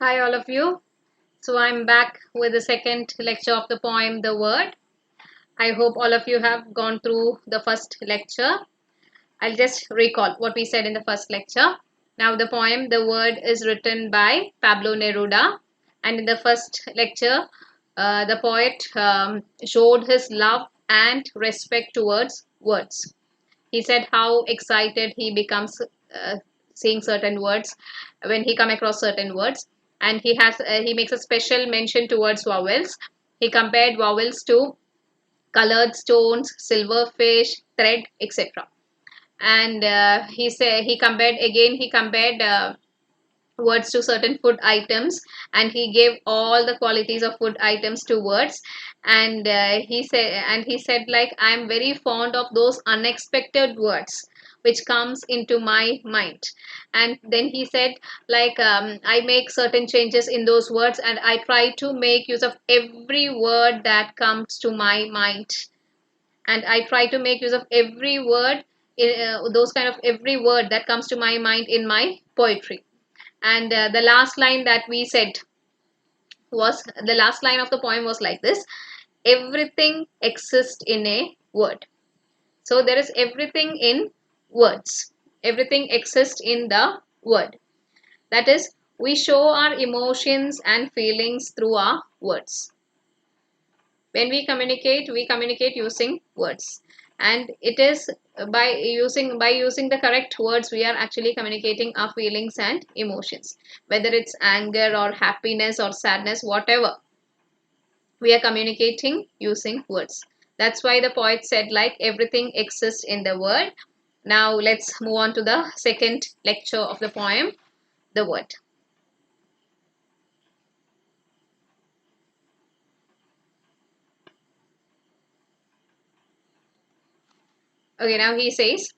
Hi, all of you. So, I'm back with the second lecture of the poem The Word. I hope all of you have gone through the first lecture. I'll just recall what we said in the first lecture. Now, the poem The Word is written by Pablo Neruda, and in the first lecture, the poet showed his love and respect towards words. He said how excited he becomes seeing certain words when he come across certain words, and he makes a special mention towards vowels. He compared vowels to colored stones, silverfish, thread, etc. And he compared words to certain food items, and he gave all the qualities of food items to words. And he said like, I am very fond of those unexpected words which comes into my mind. And then he said like, I make certain changes in those words, and I try to make use of every word that comes to my mind, and I try to make use of every word, those kind of every word that comes to my mind in my poetry. And the last line that we said was, the last line of the poem was like this: everything exists in a word. So there is everything in words. Everything exists in the word. That is, we show our emotions and feelings through our words. When we communicate using words, and it is by using the correct words, we are actually communicating our feelings and emotions, whether it's anger or happiness or sadness, whatever, we are communicating using words. That's why the poet said like, everything exists in the word. Now let's move on to the second lecture of the poem The Word. Okay, now he says,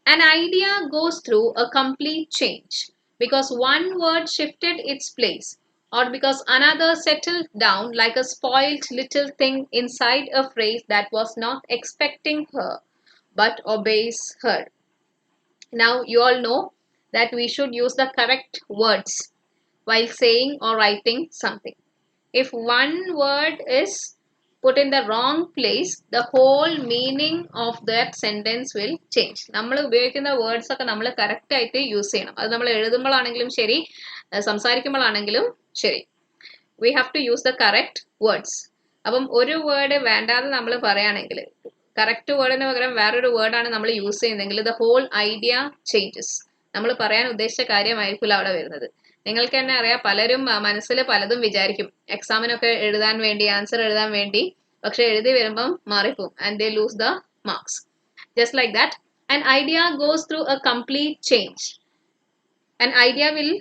an idea goes through a complete change because one word shifted its place, or because another settled down like a spoiled little thing inside a phrase that was not expecting her but obeys her. Now, you all know that we should use the correct words while saying or writing something. If one word is put in the wrong place, the whole meaning of that sentence will change. നമ്മൾ ഉപയോഗിക്കുന്ന words ഒക്കെ നമ്മൾ correct ആയിട്ട് use ചെയ്യണം. അത് നമ്മൾ എഴുതുമ്പോഴാണെങ്കിലും ശരി, സംസാരിക്കുമ്പോഴാണെങ്കിലും ശരി. We have to use the correct words. അപ്പം ഒരു വേർഡ് വേണ്ടാതെ നമ്മൾ പറയുകയാണെങ്കിൽ, കറക്റ്റ് വേർഡിന് പകരം വേറൊരു വേർഡാണ് നമ്മൾ യൂസ് ചെയ്യുന്നതെങ്കിൽ, ദ ഹോൾ ഐഡിയ ചേഞ്ചസ്. നമ്മൾ പറയാൻ ഉദ്ദേശിച്ച കാര്യമായിരിക്കില്ല അവിടെ വരുന്നത്. നിങ്ങൾക്ക് തന്നെ അറിയാം, പലരും മനസ്സിൽ പലതും വിചാരിക്കും എക്സാമിനൊക്കെ എഴുതാൻ വേണ്ടി, ആൻസർ എഴുതാൻ വേണ്ടി, പക്ഷെ എഴുതി വരുമ്പം മാറിപ്പോവും, and they lose the marks. Just like that, an idea goes through a complete change. An idea will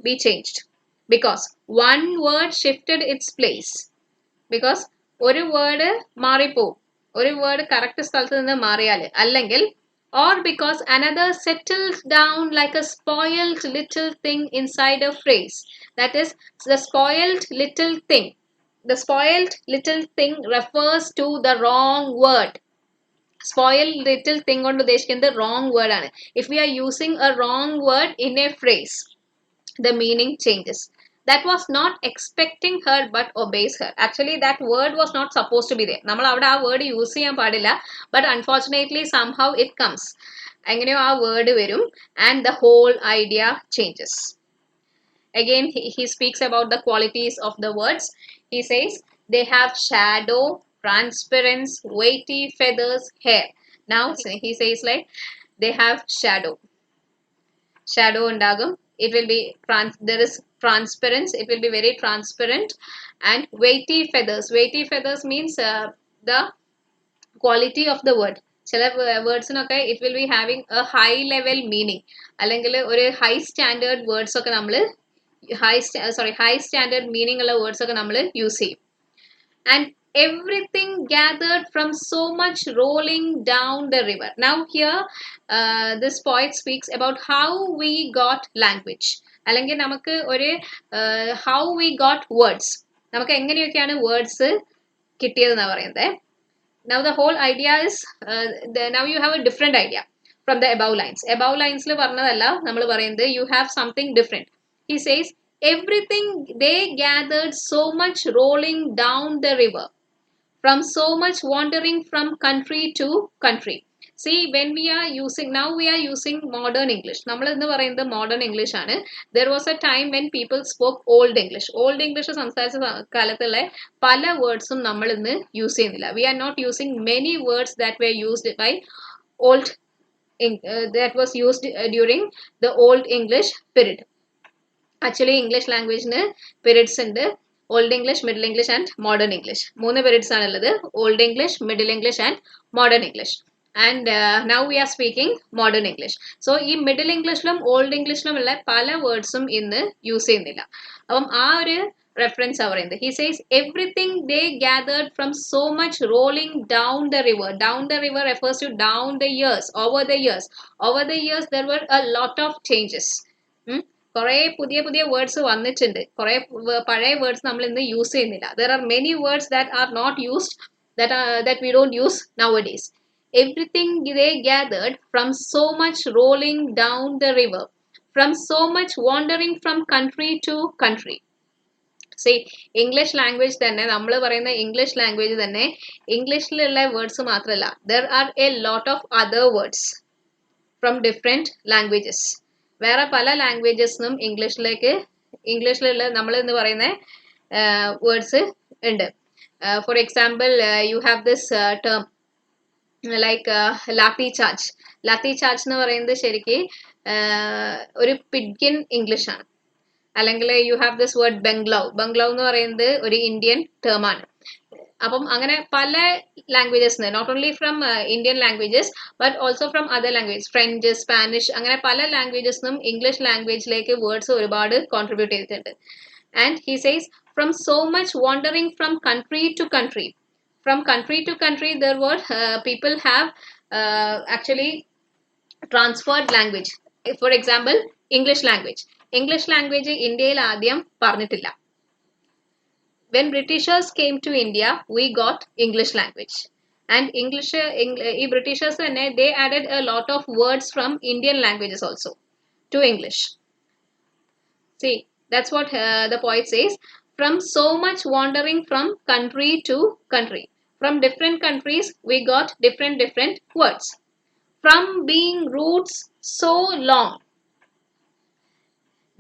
be changed because one word shifted its place. Because ഒരു വേർഡ് മാറിപ്പോവും, ഒരു വേർഡ് കറക്റ്റ് സ്ഥലത്ത് നിന്ന് മാറിയാൽ, അല്ലെങ്കിൽ or because another settles down like a spoiled little thing inside a phrase. That is, the spoiled little thing. The spoiled little thing refers to the wrong word. Spoiled little thing കൊണ്ട് ഉദ്ദേശിക്കുന്നത് wrong word ആണ്. If we are using a wrong word in a phrase, the meaning changes. That was not expecting her but obeys her. Actually, that word was not supposed to be there. നമ്മൾ അവിടെ ആ word use ചെയ്യാൻ പാടില്ല, but unfortunately somehow it comes. എങ്ങനെയോ ആ word വരും, and the whole idea changes. Again, he speaks about the qualities of the words. He says, they have shadow, transparence, weighty feathers, hair. Now he says like, they have shadow. Shadow ഉണ്ടാകും. It will be there is transparence. It will be very transparent. And weighty feathers. Weighty feathers means the quality of the word. ചില വേർഡ്സിനൊക്കെ it will be having a high level meaning. അല്ലെങ്കിൽ ഒരു high standard words ഒക്കെ നമ്മൾ high standard meaning ഉള്ള words ഒക്കെ നമ്മൾ use ചെയ്യും. And everything gathered from so much rolling down the river. Now here this poet speaks about how we got language. അല്ലെങ്കിൽ നമുക്ക് ഒരു how we got words. നമുക്ക് എങ്ങനെയൊക്കെയാണ് വേർഡ്സ് കിട്ടിയതെന്നാണ് പറയുന്നത്. Now the whole idea is, now you have a different idea from the above lines. Above lines പറഞ്ഞതല്ല നമ്മൾ പറയുന്നത്, you have something different. He says, everything they gathered so much rolling down the river, from so much wandering from country to country. See, when we are using, now we are using modern English. നമ്മൾ എന്ന് പറയുന്നത് modern English ആണ്. There was a time when people spoke old English. Old English സംസാരിച്ച കാലത്തുള്ള പല വേർഡ്സും നമ്മൾ ഇന്ന് use ചെയ്യുന്നില്ല. We are not using many words that were used by old that was used during the old English period. Actually, English language periods ഉണ്ട്. Old English, Middle English and Modern English. മൂന്ന് periods ആണുള്ളത്. Old English, Middle English and Modern English. And now we are speaking Modern English. So, ഈ Middle Englishലും Old Englishലും ഉള്ള പല വേർഡ്സും ഇന്ന് use ചെയ്യുന്നില്ല. അപ്പം ആ ഒരു reference are in the. He says everything they gathered from so much rolling down the river. Down the river refers to down the years, over the years. Over the years there were a lot of changes. കുറേ പുതിയ പുതിയ words വന്നിട്ടുണ്ട്. കുറേ പഴയ words നമ്മൾ ഇന്ന് use ചെയ്യുന്നില്ല. There are many words that are not used, that we don't use nowadays. Everything they gathered from so much rolling down the river, from so much wandering from country to country. See, English language തന്നെ നമ്മൾ പറയുന്ന English language തന്നെ ഇംഗ്ലീഷിലുള്ള words മാത്രമല്ല, there are a lot of other words from different languages. വേറെ പല ലാംഗ്വേജസിനും ഇംഗ്ലീഷിലുള്ള നമ്മൾ എന്ന് പറയുന്ന വേർഡ്സ് ഉണ്ട്. For example you have this term like lathi charge. Lathi charge എന്ന് പറയുന്നത് ശരിക്ക് ഒരു പിഡ്ഗിൻ ഇംഗ്ലീഷ് ആണ്. അല്ലെങ്കിൽ you have this word bungalow. Bungalow എന്ന് പറയുന്നത് ഒരു ഇന്ത്യൻ ടേം ആണ്. അപ്പം അങ്ങനെ പല languages, not only from Indian languages but also from other language, French, Spanish, അങ്ങനെ പല ലാംഗ്വേജസിനും ഇംഗ്ലീഷ് ലാംഗ്വേജിലേക്ക് വേർഡ്സ് ഒരുപാട് കോൺട്രിബ്യൂട്ട് ചെയ്തിട്ടുണ്ട്. And he says from so much wandering from country to country. From country to country there were people have actually transferred language. For example, English language. English language ഇന്ത്യയിൽ ആദ്യം പറഞ്ഞിട്ടില്ല. When Britishers came to India, we got English language. And ഈ Britishers തന്നെ they added a lot of words from Indian languages also to English. See, that's what the poet says. From so much wandering from country to country. From different countries, we got different words. From being roots so long,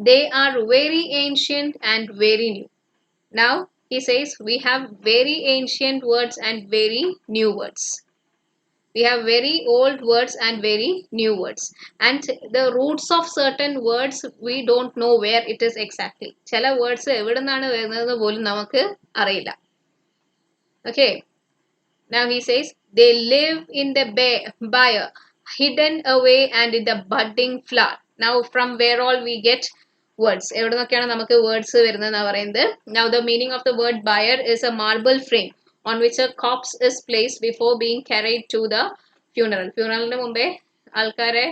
they are very ancient and very new. Now, he says we have very ancient words and very new words. We have very old words and very new words. And the roots of certain words, we don't know where it is exactly. Chala words evidannaanu varunathu polum namakku ariyilla. Okay. Now he says they live in the byre, hidden away and in the budding flower. Now from where all we get words? എവിടുന്നൊക്കെയാണ് നമുക്ക് words വരുന്നതെന്ന് പറയുന്നത്. Now the meaning of the word byre is a marble frame on which a corpse is placed before being carried to the funeral. ഫ്യൂണറലിന് മുമ്പേ ആൾക്കാരെ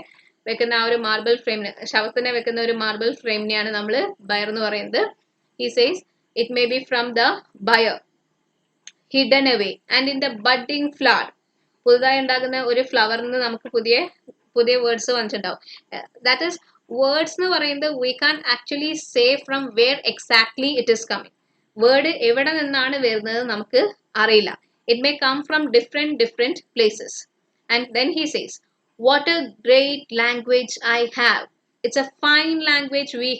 വെക്കുന്ന ആ ഒരു marble ഫ്രെയിമിന്, ശവത്തിനെ വെക്കുന്ന ഒരു മാർബിൾ ഫ്രെയിമിനെയാണ് നമ്മൾ ബയർ എന്ന് പറയുന്നത്. He says it may be from the byre, hidden away and in the budding flower. പുതുതായി ഉണ്ടാകുന്ന ഒരു ഫ്ലവറിന് നമുക്ക് പുതിയ വേർഡ്സ് വന്നിട്ടുണ്ടാവും. ദാറ്റ് ഈസ് വേർഡ്സ് എന്ന് പറയുന്നത് we can't actually say from where exactly it is coming. Word എവിടെ നിന്നാണ് വരുന്നത് നമുക്ക് അറിയില്ല. It may come from different places. And then he says, what a great language I have. It's a fine language we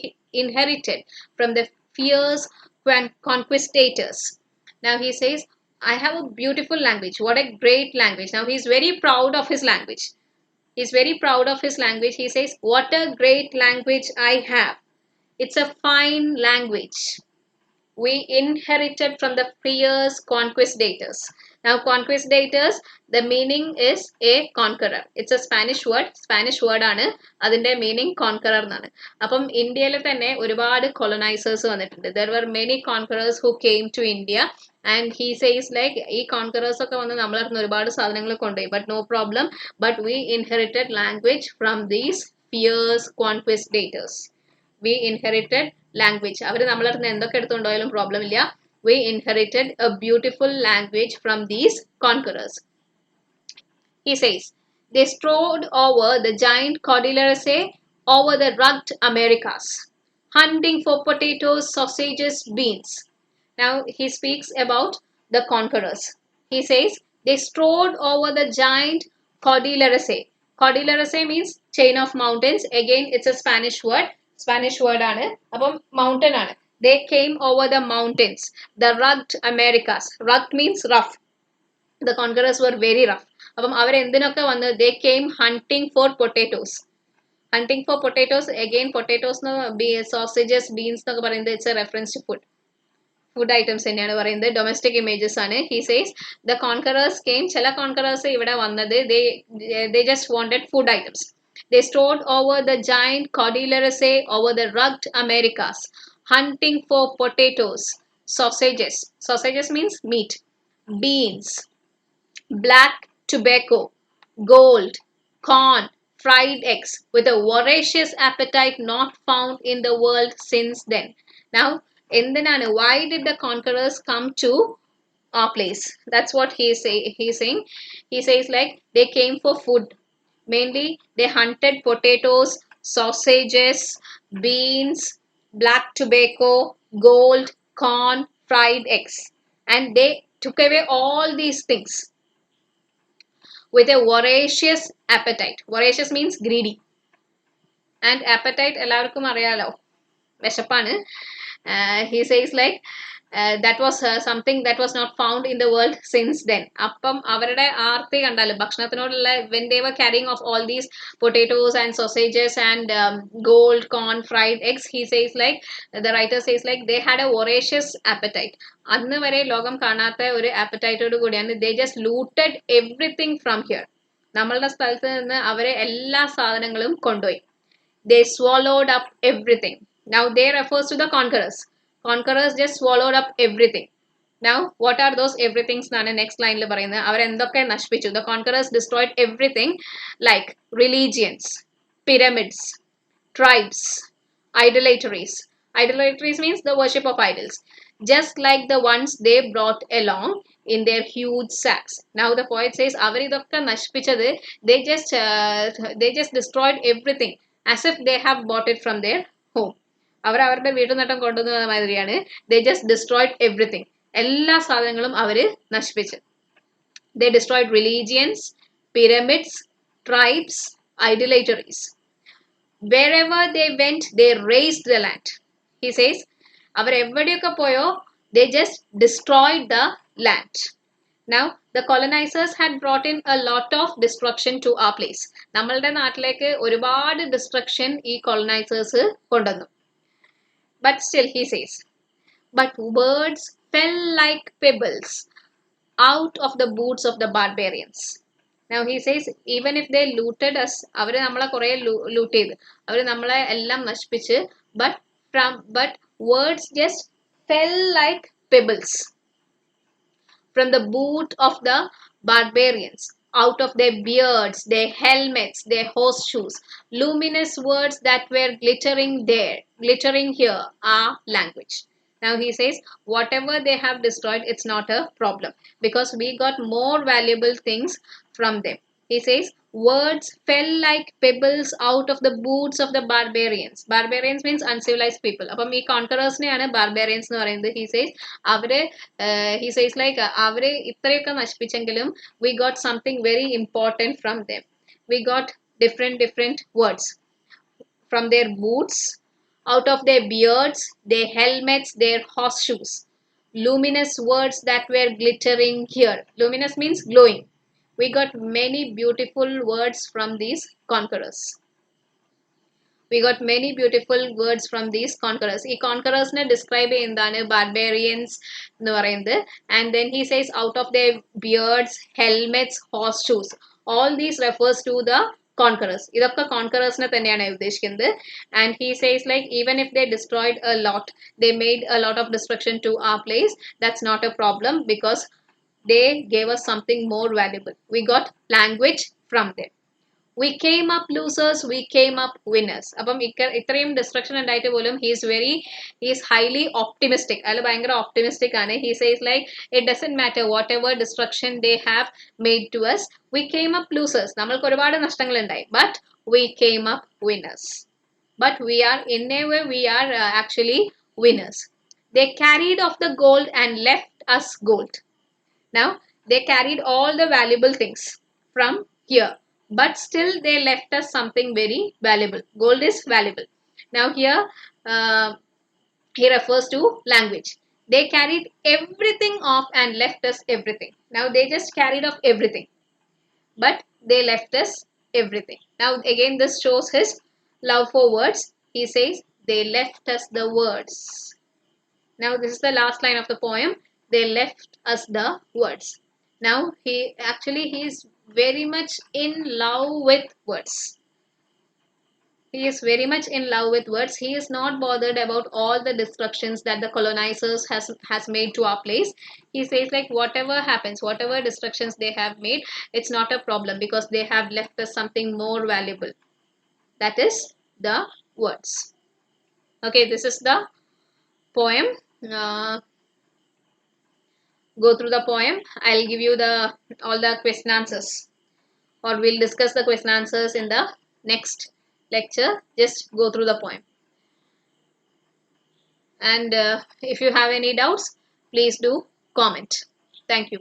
inherited from the fierce conquistadors. Now he says, I have a beautiful language. What a great language. Now he is very proud of his language. He is very proud of his language. He says, what a great language I have. It's a fine language we inherited from the fierce conquistadors. Now conquistadors, the meaning is a conqueror. It's a Spanish word ആണ്. അതിന്റെ meaning conqueror എന്നാണ്. അപ്പം ഇന്ത്യയിൽ തന്നെ ഒരുപാട് colonizers വന്നിട്ടുണ്ട്. There were many conquerors who came to India. And he says like ഈ conquerors ഒക്കെ വന്ന് നമ്മളടുത്ത് ഒരുപാട് സാധനങ്ങൾ കൊണ്ടുപോയി. But no problem. But we inherited language from these fierce conquistadors. We inherited language. അവർ നമ്മളടുത്ത് എന്തൊക്കെ എടുത്തുകൊണ്ടുപോയാലും പ്രോബ്ലം ഇല്ല. We inherited a beautiful language from these conquerors. He says, they strode over the giant Cordilleras, over the rugged Americas. hunting for potatoes, sausages, beans. Now he speaks about the conquerors. He says they strode over the giant Cordilleraceae. Cordilleraceae means chain of mountains. Again, it's a Spanish word. Spanish word ആണ് അപ്പം mountain ആണ്. They came over the mountains, the rugged Americas. Rugged means rough. The conquerors were very rough. അപ്പം അവരെന്തിനൊക്കെ വന്ന് they came hunting for potatoes. Hunting for potatoes, again potatoes sausages, beans എന്നൊക്കെ പറയുന്നത് it's a reference to food. Food items തന്നെയാണ് പറയുന്നത്, domestic images ആണ്. He says the conquerors came, ചില conquerors ഇവിടെ വന്നത് they just wanted food items. They strode over the giant Cordilleraceae, over the rugged Americas, hunting for potatoes, sausages. Sausages means meat. Beans, black tobacco, gold, corn, fried eggs, with a voracious appetite not found in the world since then. Now, why did the conquerors come to our place? That's what he's saying. He says like they came for food. Mainly they hunted potatoes, sausages, beans, black tobacco, gold, corn, fried eggs, and they took away all these things with a voracious appetite. Voracious means greedy. And appetite എല്ലാവർക്കും അറിയാലോ, വിശപ്പാണ്. He says like that was something that was not found in the world since then. അപ്പം അവരുടെ ആർത്തി കണ്ടാലും ഭക്ഷണത്തിനോടുള്ള when they were carrying of all these potatoes and sausages and gold, corn, fried eggs, he says like the writer says like they had a voracious appetite. അന്ന് വരെ ലോകം കാണാത്ത ഒരു appetiteോട് കൂടിയാണ് they just looted everything from here. നമ്മളുടെ സ്ഥലത്ത് നിന്ന് അവരെ എല്ലാ സാധനങ്ങളും കൊണ്ടുപോയി. They swallowed up everything. Now they refers to the conquerors. Conquerors just swallowed up everything. Now what are those everythings എന്നാണ് next line ൽ പറയുന്നത്. അവർ എന്തൊക്കെ നശിപ്പിച്ചു? The conquerors destroyed everything like religions, pyramids, tribes, idolatries. Idolatries means the worship of idols, just like the ones they brought along in their huge sacks. Now the poet says അവർ ഇതൊക്കെ നശിപ്പിച്ചത് they just destroyed everything as if they have bought it from their home. അവർ അവരുടെ വീട്ടിൽ നിന്നും കൊണ്ടുവന്ന മാതിരിയാണ്. They just destroyed everything. എല്ലാ സാധനങ്ങളും അവര് നശിപ്പിച്ചു. They destroyed religions, pyramids, tribes, idolatries. Wherever they went, they razed the land. He says, അവർ എവിടെയൊക്കെ പോയോ they just destroyed the land. Now the colonizers had brought in a lot of destruction to our place. നമ്മളുടെ നാട്ടിലേക്ക് ഒരുപാട് destruction ഈ colonizers കൊണ്ടുവന്നു. But still he says, but words fell like pebbles out of the boots of the barbarians. Now he says even if they looted us, അവര് നമ്മളെ കുറേ loot ചെയ്തു, അവര് നമ്മളെ എല്ലാം നശിപ്പിച്ച്, but words just fell like pebbles from the boot of the barbarians, out of their beards, their helmets, their horseshoes. Luminous words that were glittering here are language. Now he says whatever they have destroyed, it's not a problem because we got more valuable things from them. He says words fell like pebbles out of the boots of the barbarians. Barbarians means uncivilized people. അപ്പം ഈ conquerors നെയാണ് barbarians എന്ന് പറയുന്നത്. He says like അവരെ ഇത്രയൊക്കെ നശിപ്പിച്ചെങ്കിലും we got something very important from them. We got different words from their boots, out of their beards, their helmets, their horseshoes. Luminous words that were glittering here. Luminous means glowing. We got many beautiful words from these conquerors. We got many beautiful words from these conquerors. ഈ conquerors നെ describe ചെയ്യുന്നതാണ് barbarians എന്ന് പറയുന്നത്. And then he says out of their beards, helmets, horseshoes. All these refers to the conquerors. ഇതൊക്കെ conquerors നെ തന്നെയാണ് ഉദ്ദേശിക്കുന്നത്. And he says like even if they destroyed a lot, they made a lot of destruction to our place, that's not a problem because they gave us something more valuable. We got language from them. We came up losers, we came up winners. അപ്പം ഇത്രയും destruction ഉണ്ടായിട്ട് പോലും he is highly optimistic. അയാൾ ഭയങ്കര optimistic ആണ്. He says like it doesn't matter whatever destruction they have made to us, we came up losers. നമ്മൾക്ക് ഒരുപാട് നഷ്ടങ്ങൾ ഉണ്ടായി, but we came up winners. but in a way we are actually winners. They carried off the gold and left us gold. Now they carried all the valuable things from here, but still they left us something very valuable. Gold is valuable. Now here uh, he refers to language. They carried everything off and left us everything. Now they just carried off everything, but they left us everything. Now again this shows his love for words. He says they left us the words. Now this is the last line of the poem. They left us the words. Now he is very much in love with words. He is very much in love with words. He is not bothered about all the destructions that the colonizers has made to our place. He says like whatever happens, whatever destructions they have made, it's not a problem because they have left us something more valuable. That is the words. Okay, this is the poem. Go through the poem. I'll give you the all the question answers, or we'll discuss the question answers in the next lecture. Just go through the poem. And if you have any doubts, please do comment. Thank you.